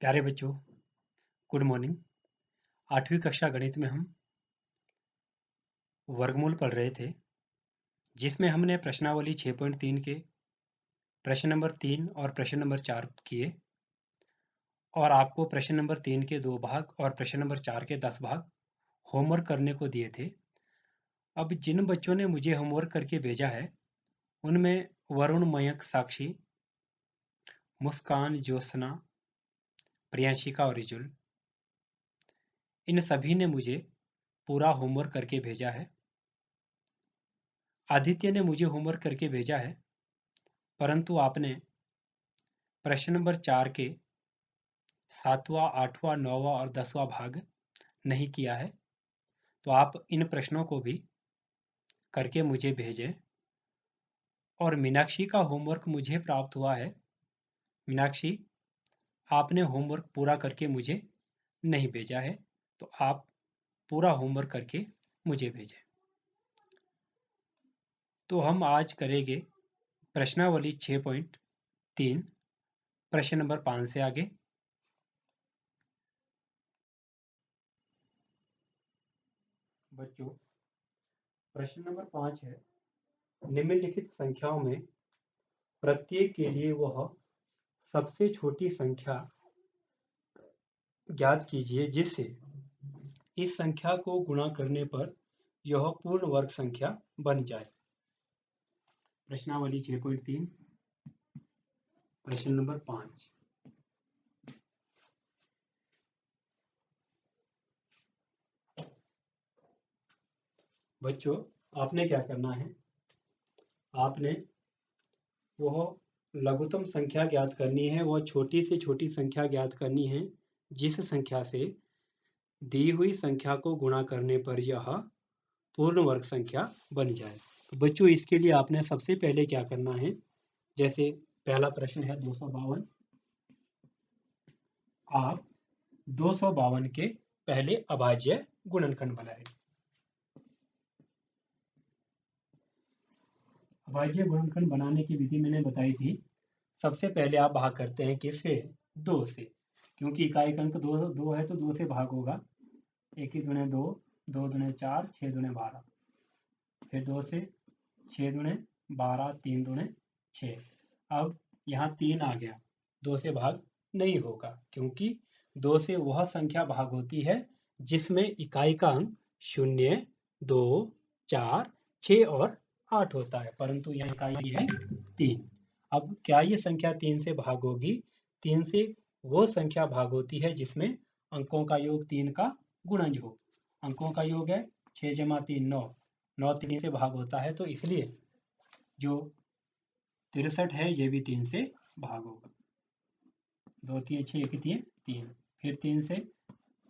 प्यारे बच्चों, good morning. 8वीं कक्षा गणित में हम वर्गमूल पढ़ रहे थे, जिसमें हमने प्रश्नावली 6.3 के प्रश्न नंबर 3 और प्रश्न नंबर 4 किए और आपको प्रश्न नंबर 3 के 2 भाग और प्रश्न नंबर 4 के 10 भाग होमवर्क करने को दिए थे। अब जिन बच्चों ने मुझे होमवर्क करके भेजा है, उनमें वरुण, मयंक, साक्षी, मुस्कान, ज्योत्सना, प्रियांशिका और रिजुल, इन सभी ने मुझे पूरा होमवर्क करके भेजा है। आदित्य ने मुझे होमवर्क करके भेजा है, परंतु आपने प्रश्न नंबर 4 के 7वां, 8वां, 9वां और 10वां भाग नहीं किया है, तो आप इन प्रश्नों को भी करके मुझे भेजें। और मीनाक्षी का होमवर्क मुझे प्राप्त हुआ है। मीनाक्षी, आपने होमवर्क पूरा करके मुझे नहीं भेजा है, तो आप पूरा होमवर्क करके मुझे भेजें। तो हम आज करेंगे प्रश्नावली 6.3 प्रश्न नंबर 5 से आगे। बच्चों, प्रश्न नंबर 5 है, निम्नलिखित संख्याओं में प्रत्येक के लिए वह सबसे छोटी संख्या ज्ञात कीजिए जिससे इस संख्या को गुणा करने पर यह पूर्ण वर्ग संख्या बन जाए। प्रश्नावली 6.3 प्रश्न नंबर 5। बच्चों, आपने क्या करना है, आपने वह लघुत्तम संख्या ज्ञात करनी है, वह छोटी से छोटी संख्या ज्ञात करनी है जिस संख्या से दी हुई संख्या को गुणा करने पर यह पूर्ण वर्ग संख्या बन जाए। तो बच्चों, इसके लिए आपने सबसे पहले क्या करना है, जैसे पहला प्रश्न है 252। आप 252 के पहले अभाज्य गुणनखंड बनाएं। अभाज्य गुणनखंड बनाने की विधि मैंने बताई थी। सबसे पहले आप भाग करते हैं किससे? 2 से, क्योंकि इकाई अंक 2 है तो 2 से भाग होगा। 1 दूने 2, 2 दूने 4, 6 दूने 12, फिर 2 से 6 दूने 12, 3 दूने 6। अब यहाँ 3 आ गया, 2 से भाग नहीं होगा, क्योंकि 2 से वह संख्या भाग होती है जिसमें इकाई का अंक 0, 2, 4, 6 और 8 होता है, परंतु यहाँ इकाई है 3। अब क्या ये संख्या 3 से भाग होगी? 3 से वो संख्या भाग होती है जिसमें अंकों का योग 3 का गुणज हो। अंकों का योग है 6 जमा 3 9, 9 3 से भाग होता है, तो इसलिए जो 63 है ये भी 3 से भाग होगा। 2 3 6, 1 3 3, फिर 3 से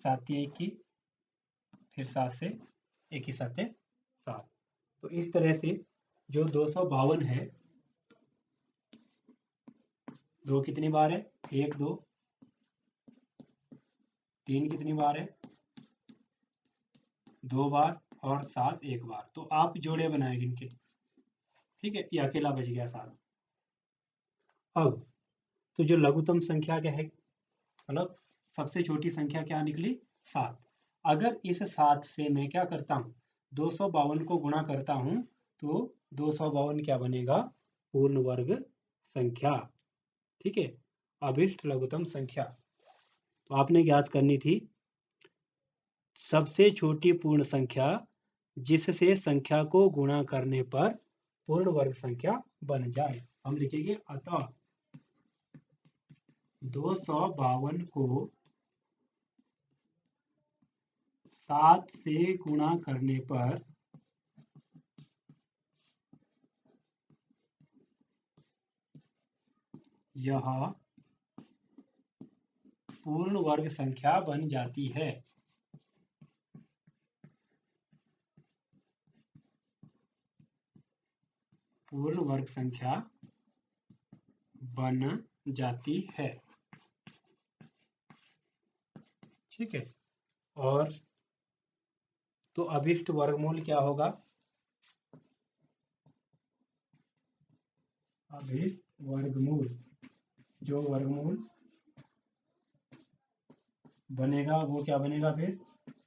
7 3 21, फिर 7 से 1 7 7। तो इस तरह से जो 252 है, 2 कितनी बार है? 1 2, 3 कितनी बार है? 2 बार, और 7 1 बार। तो आप जोड़े बनाएंगे इनके, ठीक है, ये अकेला बच गया 7। अब तो जो लघुत्तम संख्या क्या है, मतलब सबसे छोटी संख्या क्या निकली? 7। अगर इस 7 से मैं क्या करता हूँ, 252 को गुणा करता हूँ, तो 252 क्या बनेगा? पूर्ण वर्ग संख्या, ठीक है, अभिष्ट लघुत्तम संख्या। तो आपने ज्ञात करनी थी सबसे छोटी पूर्ण संख्या जिससे संख्या को गुणा करने पर पूर्ण वर्ग संख्या बन जाए। हम लिखेंगे अतः 252 को 7 से गुणा करने पर यह पूर्ण वर्ग संख्या बन जाती है। पूर्ण वर्ग संख्या बन जाती है, ठीक है। और तो अभिष्ट वर्गमूल क्या होगा? अभिष्ट वर्गमूल, जो वर्गमूल बनेगा वो क्या बनेगा फिर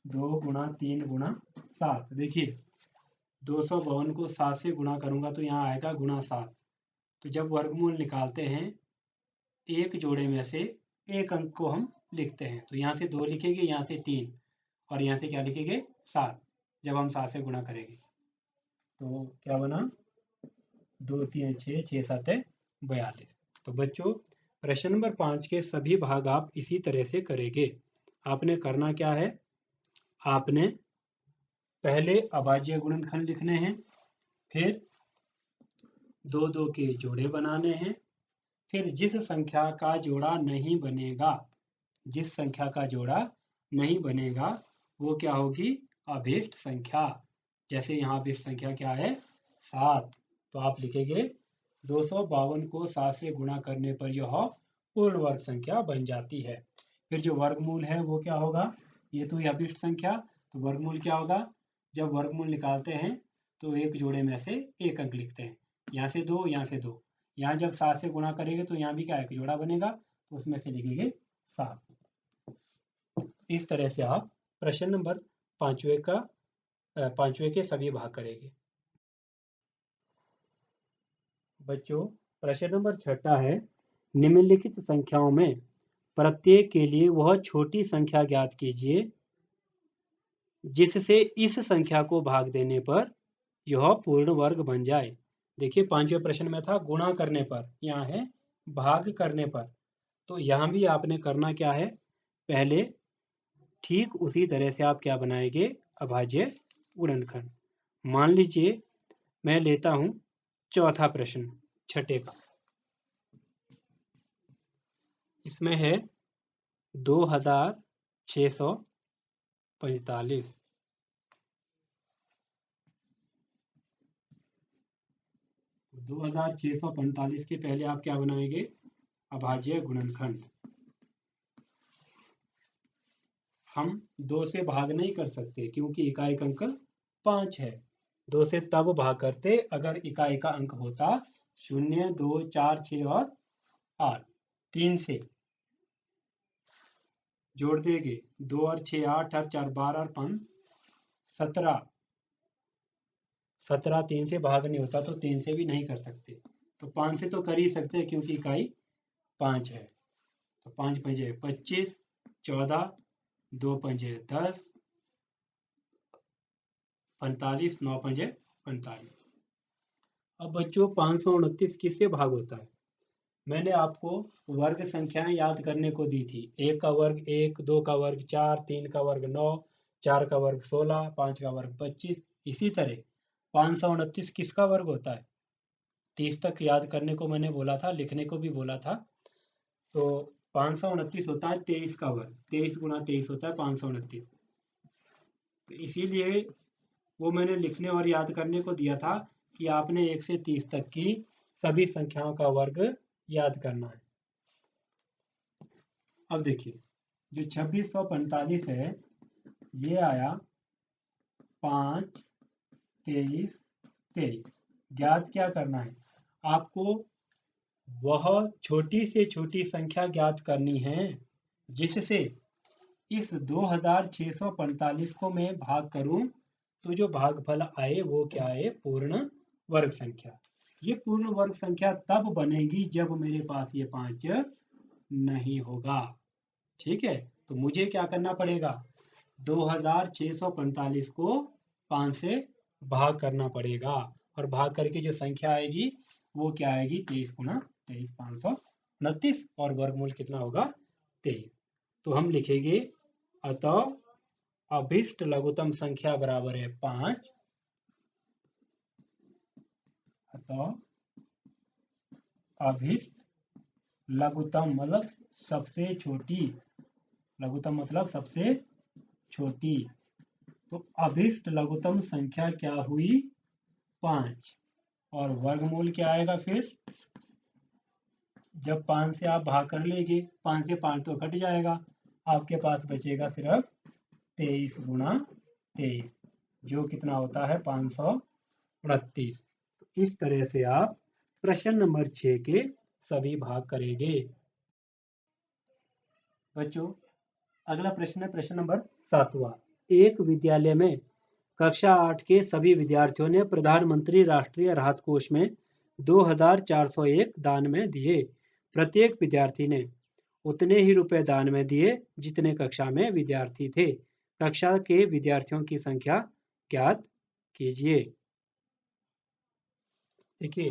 2 गुणा 3 गुणा 7। देखिए 252 को 7 से गुणा करूंगा तो यहाँ आएगा गुणा 7। तो जब वर्गमूल निकालते हैं एक जोड़े में से एक अंक को हम लिखते हैं, तो यहाँ से 2 लिखेंगे, यहाँ से 3 और यहाँ से क्या लिखेंगे 7। जब हम 7 से गुणा करेंगे तो क्या बना 2 3 6 6 7 42। तो बच्चों प्रश्न नंबर 5 के सभी भाग आप इसी तरह से करेंगे। आपने करना क्या है, आपने पहले अभाज्य गुणनखंड लिखने हैं, फिर 2 के जोड़े बनाने हैं, फिर जिस संख्या का जोड़ा नहीं बनेगा, जिस संख्या का जोड़ा नहीं बनेगा वो क्या होगी अभिष्ट संख्या। जैसे यहाँ अभिष्ट संख्या क्या है 7, तो आप लिखेंगे 252 को 7 से गुणा करने पर यह पूर्ण वर्ग संख्या बन जाती है। फिर जो वर्गमूल है वो क्या होगा, ये तो अभिष्ट संख्या, तो वर्गमूल क्या होगा, जब वर्गमूल निकालते हैं तो एक जोड़े में से एक अंक लिखते हैं, यहाँ से 2 यहाँ से 2, यहाँ जब 7 से गुणा करेंगे तो यहाँ भी क्या एक जोड़ा बनेगा, तो उसमें से लिखेंगे 7। इस तरह से आप प्रश्न नंबर 5वें के सभी भाग करेंगे। बच्चों प्रश्न नंबर 6 है, निम्नलिखित संख्याओं में प्रत्येक के लिए वह छोटी संख्या ज्ञात कीजिए जिससे इस संख्या को भाग देने पर यह पूर्ण वर्ग बन जाए। देखिए 5वें प्रश्न में था गुणा करने पर, यहाँ है भाग करने पर। तो यहाँ भी आपने करना क्या है, पहले ठीक उसी तरह से आप क्या बनाएंगे अभाज्य गुणनखंड। मान लीजिए मैं लेता हूं चौथा प्रश्न 6 का, इसमें है 2645। 2645 के पहले आप क्या बनाएंगे अभाज्य गुणनखंड। हम 2 से भाग नहीं कर सकते क्योंकि इकाई का अंक 5 है। 2 से तब भाग करते अगर इकाई का अंक होता 0 2 4 6 और 8। 3 से जोड़ देंगे 2 और 6 8 और 4 12 और 5 17। 17 3 से भाग नहीं होता तो 3 से भी नहीं कर सकते, तो 5 से तो कर ही सकते हैं क्योंकि इकाई 5 है। तो 5 पंजे 25, 14, 2 पंजे 10, 45, 9 पंजे 45। अब बच्चों 529 किससे भाग होता है, मैंने आपको वर्ग संख्याएं याद करने को दी थी। 1 का वर्ग 1, 2 का वर्ग 4, 3 का वर्ग 9, 4 का वर्ग 16, 5 का वर्ग 25। इसी तरह 529 किसका वर्ग होता है, 30 तक याद करने को मैंने बोला था, लिखने को भी बोला था। तो 529 होता है 23 का वर्ग, 23 गुणा 23 होता है 529। तो इसीलिए वो मैंने लिखने और याद करने को दिया था कि आपने 1 से 30 तक की सभी संख्याओं का वर्ग याद करना है। अब देखिए जो 2645 है ये आया 5 23 23। ज्ञात क्या करना है आपको, वह छोटी से छोटी संख्या ज्ञात करनी है जिससे इस 2645 को मैं भाग करूं तो जो भागफल आए वो क्या आए पूर्ण वर्ग संख्या। ये पूर्ण वर्ग संख्या तब बनेगी जब मेरे पास ये 5 नहीं होगा। ठीक है, तो मुझे क्या करना पड़ेगा 2645 को 5 से भाग करना पड़ेगा, और भाग करके जो संख्या आएगी वो क्या आएगी 23 गुणा 23 529, और वर्गमूल कितना होगा 23। तो हम लिखेंगे अतः अभिष्ट लघुत्तम संख्या बराबर है 5। अतः अभिष्ट लघुत्तम मतलब सबसे छोटी, लघुत्तम मतलब सबसे छोटी, तो अभिष्ट लघुत्तम संख्या क्या हुई 5, और वर्गमूल क्या आएगा फिर, जब 5 से आप भाग कर लेंगे 5 से 5 तो कट जाएगा, आपके पास बचेगा सिर्फ 23 गुणा 23 जो कितना होता है 529। इस तरह से आप प्रश्न नंबर 6 के सभी भाग करेंगे। बच्चों अगला प्रश्न है प्रश्न नंबर 7वां। एक विद्यालय में कक्षा 8 के सभी विद्यार्थियों ने प्रधानमंत्री राष्ट्रीय राहत कोष में 2401 दान में दिए। प्रत्येक विद्यार्थी ने उतने ही रुपए दान में दिए जितने कक्षा में विद्यार्थी थे। कक्षा के विद्यार्थियों की संख्या ज्ञात कीजिए। देखिए,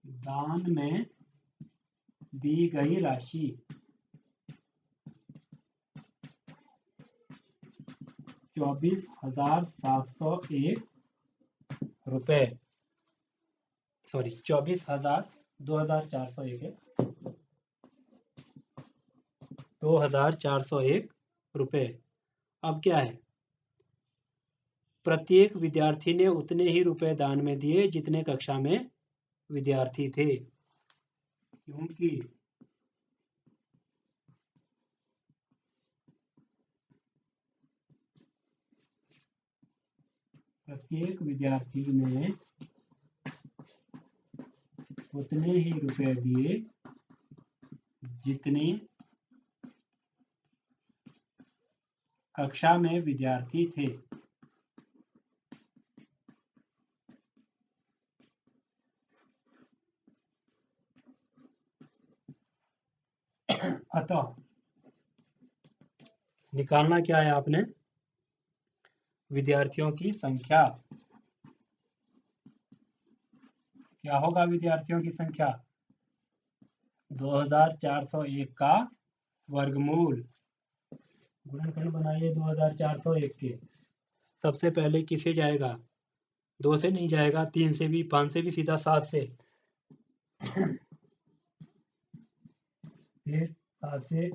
दान में दी गई राशि 24,701 रुपए, सॉरी 24,401 है, 2401 रुपए। अब क्या है, प्रत्येक विद्यार्थी ने उतने ही रुपए दान में दिए जितने कक्षा में विद्यार्थी थे, क्योंकि प्रत्येक विद्यार्थी ने उतने ही रुपए दिए जितने कक्षा में विद्यार्थी थे। अतः निकालना क्या है आपने, विद्यार्थियों की संख्या। क्या होगा विद्यार्थियों की संख्या, 2401 का वर्गमूल। गुणनखंड बनाइए 2401 के। सबसे पहले किसे जाएगा, 2 से नहीं जाएगा, 3 से भी, 5 से भी, सीधा 7 से, फिर 7 से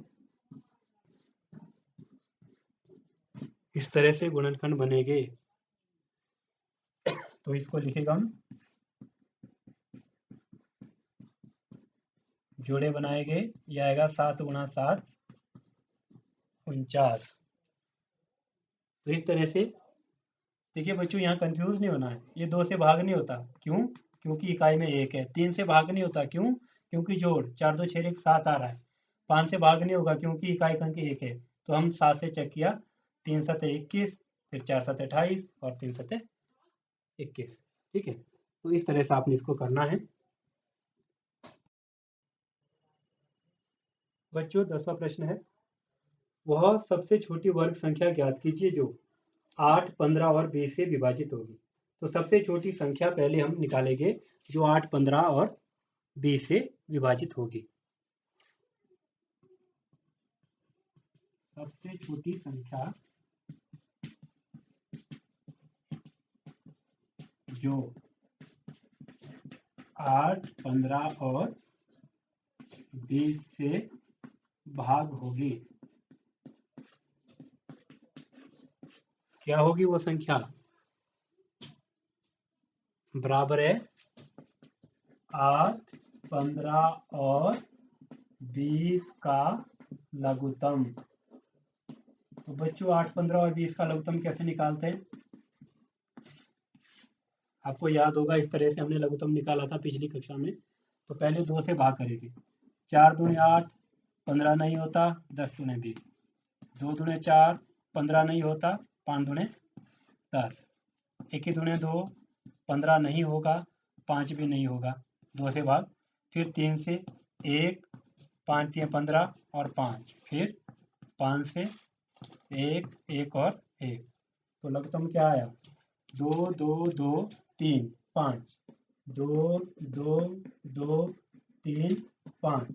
इस तरह से गुणनखंड बनेंगे। तो इसको लिखेगा हम, जोड़े बनाएंगे, यह आएगा 7 गुणा 7 49। तो इस तरह से देखिए बच्चों, यहाँ कंफ्यूज नहीं होना है, ये 2 से भाग नहीं होता, क्यों, क्योंकि इकाई में 1 है। 3 से भाग नहीं होता, क्यों, क्योंकि जोड़ 4 2 6 1 7 आ रहा है। 5 से भाग नहीं होगा क्योंकि इकाई अंक 1 है, तो हम 7 से चेक किया, 3 7 21, फिर 4 7 28 और 3 7 21। ठीक है, तो इस तरह से आपने इसको करना है। बच्चों 10वां प्रश्न है, वह सबसे छोटी वर्ग संख्या ज्ञात कीजिए जो 8, 15 और 20 से विभाजित होगी। तो सबसे छोटी संख्या पहले हम निकालेंगे जो 8, 15 और 20 से विभाजित होगी। सबसे छोटी संख्या जो 8, 15 और 20 से भाग होगी, क्या होगी वो संख्या, बराबर है 8, 15 और 20 का लघुत्तम। तो बच्चों 8, 15 और 20 का लघुत्तम कैसे निकालते हैं, आपको याद होगा, इस तरह से हमने लघुत्तम निकाला था पिछली कक्षा में। तो पहले 2 से भाग करेंगे, 4 दूनी 8, 15 नहीं होता, 10 दूनी 20, 2 दूनी 4, 15 नहीं होता, 5 दूनी 10, 1 दूनी 2, 15 नहीं होगा, 5 भी नहीं होगा, 2 से भाग, फिर 3 से 1, 5 3 15 और 5, फिर 5 से 1, 1 और 1, तो लघुत्तम क्या आया, 2 2 2 3 5, 2 2 2 3 5,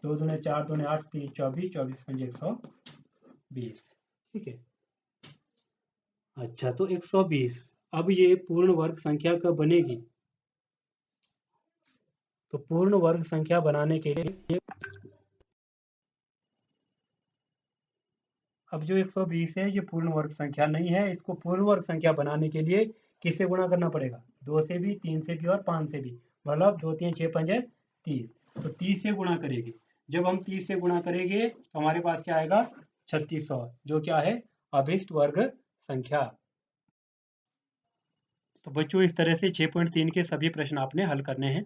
2 दूनी 4 दूनी 8, 3 24, 24 5 120। ठीक है, अच्छा तो 120। अब ये पूर्ण वर्ग संख्या कब बनेगी, तो पूर्ण वर्ग संख्या बनाने के लिए, अब जो 120 है ये पूर्ण वर्ग संख्या नहीं है, इसको पूर्ण वर्ग संख्या बनाने के लिए किससे गुणा करना पड़ेगा, 2 से भी, 3 से भी और 5 से भी, मतलब 2 3 6 5 30, तो 30 से गुणा करेंगे। जब हम 30 से गुणा करेंगे तो हमारे पास क्या आएगा, 3600, जो क्या है, अभिष्ट वर्ग संख्या। तो बच्चों इस तरह से 6.3 के सभी प्रश्न आपने हल करने हैं।